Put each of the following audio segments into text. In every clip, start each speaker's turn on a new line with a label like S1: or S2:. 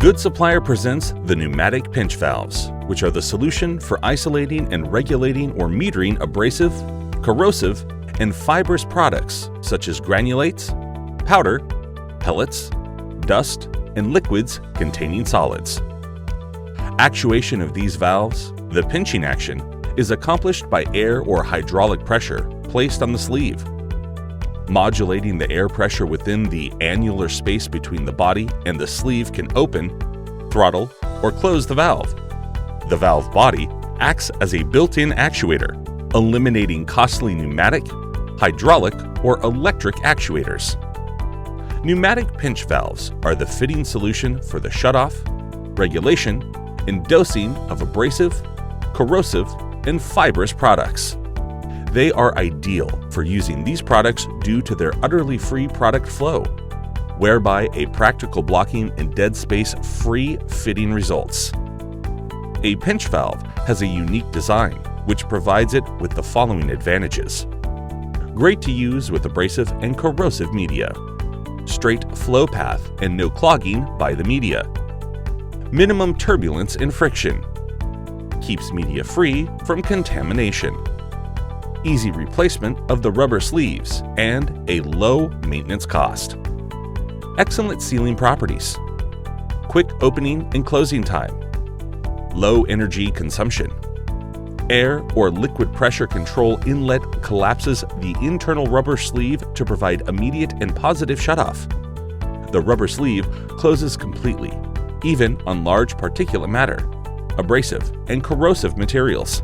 S1: Good Supplier presents the pneumatic pinch valves, which are the solution for isolating and regulating or metering abrasive, corrosive, and fibrous products such as granulates, powder, pellets, dust, and liquids containing solids. Actuation of these valves, the pinching action, is accomplished by air or hydraulic pressure placed on the sleeve. Modulating the air pressure within the annular space between the body and the sleeve can open, throttle, or close the valve. The valve body acts as a built-in actuator, eliminating costly pneumatic, hydraulic, or electric actuators. Pneumatic pinch valves are the fitting solution for the shutoff, regulation, and dosing of abrasive, corrosive, and fibrous products. They are ideal for using these products due to their utterly free product flow, whereby a practical blocking and dead space free fitting results. A pinch valve has a unique design which provides it with the following advantages. Great to use with abrasive and corrosive media. Straight flow path and no clogging by the media. Minimum turbulence and friction. Keeps media free from contamination. Easy replacement of the rubber sleeves, and a low maintenance cost. Excellent sealing properties. Quick opening and closing time. Low energy consumption. Air or liquid pressure control inlet collapses the internal rubber sleeve to provide immediate and positive shutoff. The rubber sleeve closes completely, even on large particulate matter, abrasive, and corrosive materials.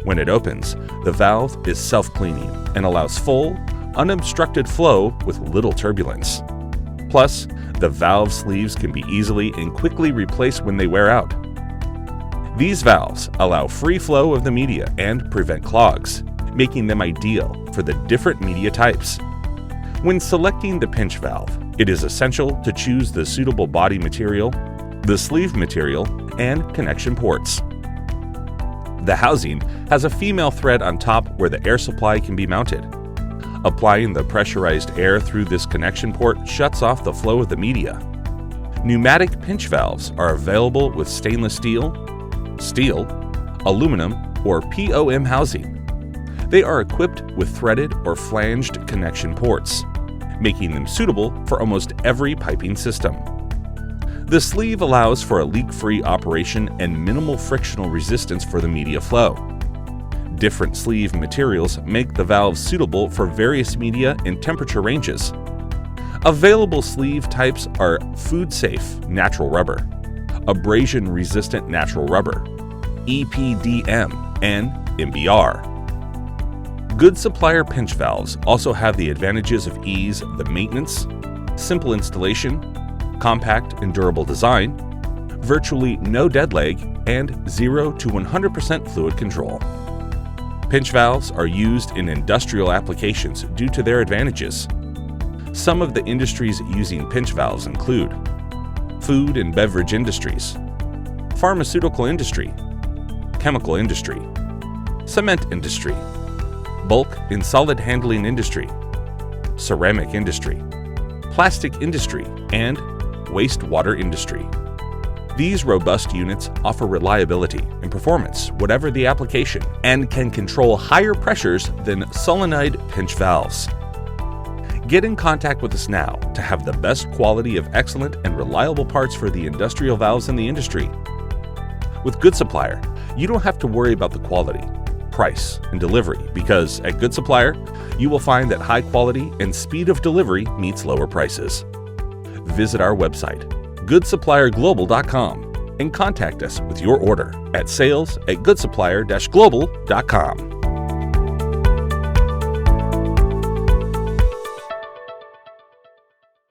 S1: When it opens, the valve is self-cleaning and allows full, unobstructed flow with little turbulence. Plus, the valve sleeves can be easily and quickly replaced when they wear out. These valves allow free flow of the media and prevent clogs, making them ideal for the different media types. When selecting the pinch valve, it is essential to choose the suitable body material, the sleeve material, and connection ports. The housing has a female thread on top where the air supply can be mounted. Applying the pressurized air through this connection port shuts off the flow of the media. Pneumatic pinch valves are available with stainless steel, aluminum, or POM housing. They are equipped with threaded or flanged connection ports, making them suitable for almost every piping system. The sleeve allows for a leak-free operation and minimal frictional resistance for the media flow. Different sleeve materials make the valves suitable for various media and temperature ranges. Available sleeve types are food-safe natural rubber, abrasion-resistant natural rubber, EPDM, and MBR. Good Supplier pinch valves also have the advantages of ease of the maintenance, simple installation, compact and durable design, virtually no dead leg, and 0 to 100% fluid control. Pinch valves are used in industrial applications due to their advantages. Some of the industries using pinch valves include food and beverage industries, pharmaceutical industry, chemical industry, cement industry, bulk and solid handling industry, ceramic industry, plastic industry, and wastewater industry. These robust units offer reliability and performance, whatever the application, and can control higher pressures than solenoid pinch valves. Get in contact with us now to have the best quality of excellent and reliable parts for the industrial valves in the industry. With Good Supplier, you don't have to worry about the quality, price, and delivery because at Good Supplier, you will find that high quality and speed of delivery meets lower prices. Visit our website, goodsupplierglobal.com, and contact us with your order at sales@goodsupplier-global.com.